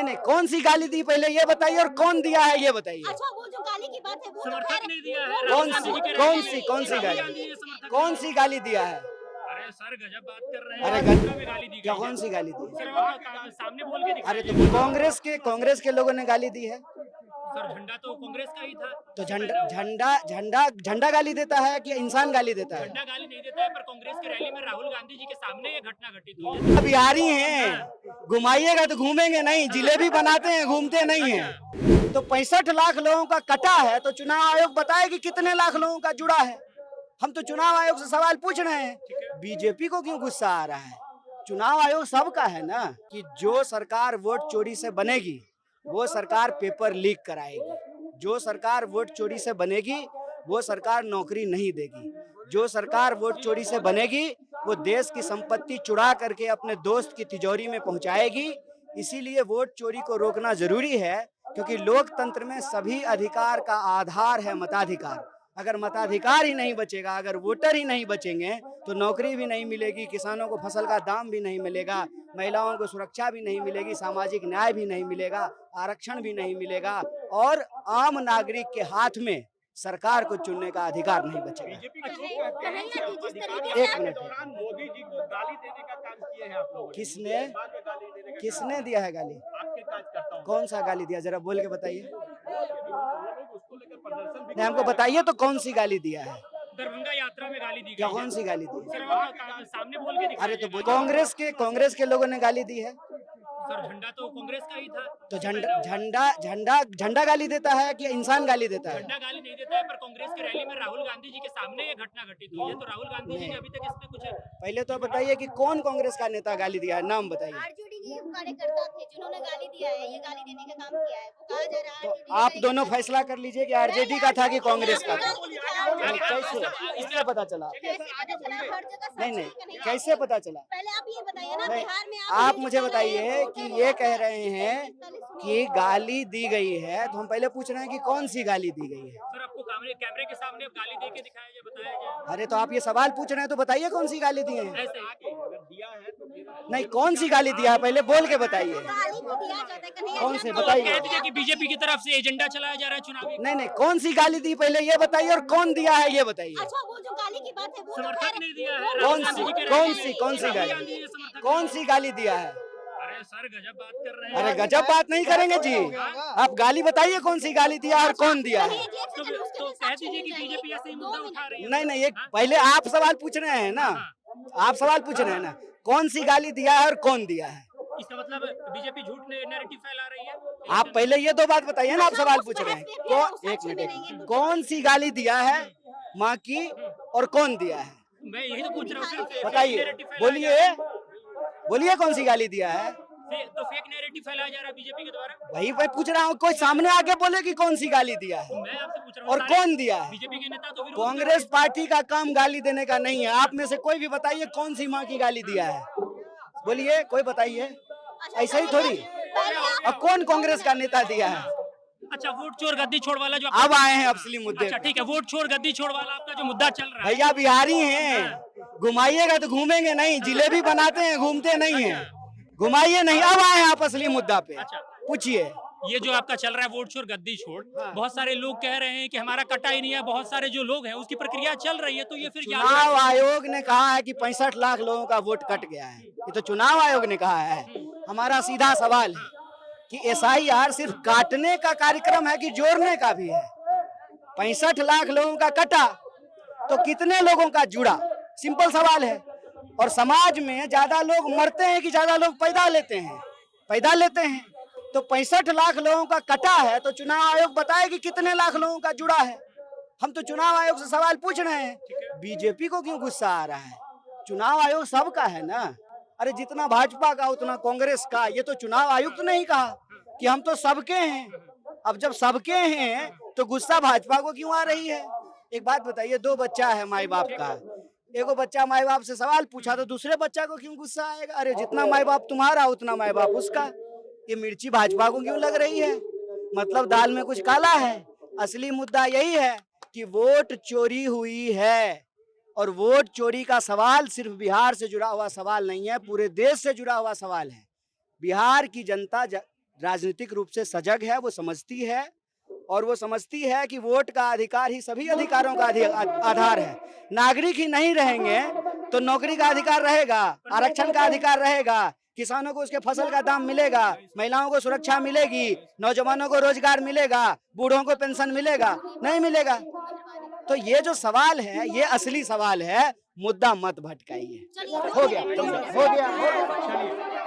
नहीं, कौन सी गाली दी पहले ये बताइए, और कौन दिया है ये बताइए। अच्छा, वो जो गाली की बात है वो समर्थक नहीं दिया है। कौन सी गाली दिया है? अरे सर गजब बात कर रहे अरे हैं। में गाली दी क्या गई कौन सी गाली दी? सर वो सामने बोल के अरे दिखाइए। तो कांग्रेस के लोगों ने गाली दी है, सर झंडा तो कांग्रेस का ही था। तो झंडा गाली देता है कि इंसान गाली देता है? झंडा गाली नहीं देता है, पर कांग्रेस की रैली में राहुल गांधी जी के सामने ये घटना घटित हुई है। बिहारी हैं, घुमाइएगा तो घूमेंगे नहीं, जिलेबी बनाते हैं घूमते नहीं हैं। तो 65 लाख लोगों का कटा है, तो चुनाव आयोग बताए कि कितने लाख लोगों का जुड़ा है। हम तो चुनाव आयोग से सवाल पूछ रहे हैं, बीजेपी को क्यों गुस्सा आ रहा है? चुनाव आयोग सबका है ना, कि जो सरकार वोट चोरी से बनेगी वो सरकार पेपर लीक कराएगी, जो सरकार वोट चोरी से बनेगी वो सरकार नौकरी नहीं देगी, जो सरकार वोट चोरी से बनेगी वो देश की संपत्ति चुरा करके अपने दोस्त की तिजोरी में पहुंचाएगी। इसीलिए वोट चोरी को रोकना जरूरी है, क्योंकि लोकतंत्र में सभी अधिकार का आधार है मताधिकार। अगर मताधिकार ही नहीं बचेगा, अगर वोटर ही नहीं बचेंगे, तो नौकरी भी नहीं मिलेगी, किसानों को फसल का दाम भी नहीं मिलेगा, महिलाओं को सुरक्षा भी नहीं मिलेगी, सामाजिक न्याय भी नहीं मिलेगा, आरक्षण भी नहीं मिलेगा, और आम नागरिक के हाथ में सरकार को चुनने का अधिकार नहीं बचेगा। एक मिनट, मोदी जी को गाली देने का काम किए हैं आप लोग। किसने दिया है गाली? आपके कार्यकर्ताओं कौन सा गाली दिया, जरा बोल के बताइए। उसको लेकर प्रदर्शन भी नहीं, हमको बताइए तो कौन सी गाली दिया है? दरभंगा यात्रा में गाली दी क्या गई कौन सी गाली दी? सर वो सामने बोल के अरे दिखाइए। तो कांग्रेस के लोगों ने गाली दी है, सर झंडा तो कांग्रेस का ही था। तो झंडा गाली देता है कि इंसान गाली देता है? झंडा गाली नहीं देता है, पर कांग्रेस की रैली में राहुल गांधी जी के सामने ये घटना घटित हुई है। तो राहुल गांधी जी ने अभी तक इसमें कुछ पहले तो बताइए कि कौन कांग्रेस का नेता गाली दिया है, नाम बताइए। आरजेडी के कार्यकर्ता थे जिन्होंने गाली दिया है, ये गाली देने का काम किया है। वो कहा जा रहा है तो आप दोनों फैसला कर लीजिए कि आरजेडी का था कि कांग्रेस का था। कैसे पता चला? नहीं, कैसे पता चला? पहले आप ये बताइए ना, नहीं, बिहार में आप मुझे बताइए कि ये कह रहे हैं कि गाली दी गई है, तो हम पहले पूछ रहे हैं कि कौन सी गाली दी गई है। सर आपको कैमरे के सामने गाली दे के दिखाया जाए, बताया जाए। अरे तो आप ये सवाल पूछ रहे हैं तो बताइए कौन सी गाली दी है। ऐसे नहीं, कौन सी गाली दिया है पहले बोल के बताइए। गाली को दिया जाता है कन्हैया कौन जी, से आपको बताइए। कह दीजिए कि बीजेपी की तरफ से एजेंडा चलाया जा रहा है चुनावी। नहीं, कौन सी गाली दी पहले ये बताइए, और कौन दिया है ये बताइए। अच्छा, वो जो गाली की बात है वो तो समर्थक नहीं दिया है। कौन सी गाली दिया है? अरे सर गजब बात कर रहे हैं। अरे गजब बात नहीं करेंगे जी, आप गाली बताइए कौन सी गाली दिया और कौन दिया है। तो कह दीजिए कि बीजेपी ऐसे ही मुद्दा उठा रही है। नहीं, एक पहले आप सवाल पूछ रहे हैं ना, आप सवाल पूछ रहे हैं ना, कौन सी गाली दिया है और कौन दिया है। इसका मतलब बीजेपी झूठ नैरेटिव फैला रही है। आप पहले ये दो बात बताइए ना, आप सवाल पूछ रहे हैं। एक मिनट, कौन सी गाली दिया है माँ की और कौन दिया है, मैं यही तो पूछ रहा हूँ। बताइए, बोलिए कौन सी गाली दिया है। तो फेक नैरेटिव फैलाया जा रहा है बीजेपी के द्वारा। वही मैं पूछ रहा हूँ, कोई सामने आके बोले कि कौन सी गाली दिया है मैं आपसे पूछ रहा हूँ और कौन दिया है। बीजेपी के नेता तो विरोध कांग्रेस पार्टी का काम गाली देने का नहीं है। आप में से कोई भी बताइए कौन सी माँ की गाली दिया है, बोलिए, कोई बताइए। ऐसा ही थोड़ी, अब कौन कांग्रेस का नेता दिया है। अच्छा, वोट चोर गद्दी छोड़ वाला जो अब आए हैं असली मुद्दे। अच्छा ठीक है, वोट चोर गद्दी छोड़ वाला आपका जो मुद्दा चल रहा है। भैया बिहारी हैं, घुमाइएगा तो घूमेंगे नहीं, जिलेबी बनाते हैं घूमते नहीं है, घुमाइए नहीं। अब आए हैं आप असली मुद्दा पे, पूछिए। ये जो आपका चल रहा है वोट छोड़ गद्दी छोड़, बहुत सारे लोग कह रहे हैं कि हमारा कटा ही नहीं है, बहुत सारे जो लोग हैं उसकी प्रक्रिया चल रही है, तो ये फिर क्या? चुनाव आयोग ने कहा है कि 65 लाख लोगों का वोट कट गया है, ये तो चुनाव आयोग ने कहा है। हमारा सीधा सवाल है कि SIR सिर्फ काटने का कार्यक्रम है कि जोड़ने का भी है। 65 लाख लोगों का कटा तो कितने लोगों का जुड़ा, सिंपल सवाल है। और समाज में ज्यादा लोग मरते हैं कि ज्यादा लोग पैदा लेते हैं। तो 65 लाख लोगों का कटा है, तो चुनाव आयोग बताए कि कितने लाख लोगों का जुड़ा है। हम तो चुनाव आयोग से सवाल पूछ रहे हैं, बीजेपी को क्यों गुस्सा आ रहा है। चुनाव आयोग सबका है ना। अरे जितना भाजपा का उतना कांग्रेस का, ये तो चुनाव आयुक्त ने ही कहा कि हम तो सबके हैं। अब जब सबके हैं तो गुस्सा भाजपा को क्यों आ रही है। एक बात बताइए, 2 बच्चा है माई बाप का, एगो बच्चा माई बाप से सवाल पूछा तो दूसरे बच्चा को क्यों गुस्सा आएगा। अरे जितना माई बाप तुम्हारा उतना माई बाप उसका। ये मिर्ची भाजपा को क्यों लग रही है, मतलब दाल में कुछ काला है। असली मुद्दा यही है कि वोट चोरी हुई है, और वोट चोरी का सवाल सिर्फ बिहार से जुड़ा हुआ सवाल नहीं है, पूरे देश से जुड़ा हुआ सवाल है। बिहार की जनता राजनीतिक रूप से सजग है, वो समझती है, और वो समझती है कि वोट का अधिकार ही सभी अधिकारों का आधार है। नागरिक ही नहीं रहेंगे तो नौकरी का अधिकार रहेगा, आरक्षण का अधिकार रहेगा, किसानों को उसके फसल का दाम मिलेगा, महिलाओं को सुरक्षा मिलेगी, नौजवानों को रोजगार मिलेगा, बूढ़ों को पेंशन मिलेगा? नहीं मिलेगा। तो ये जो सवाल है, ये असली सवाल है, मुद्दा मत भटकाइए। हो गया, हो गया, हो गया।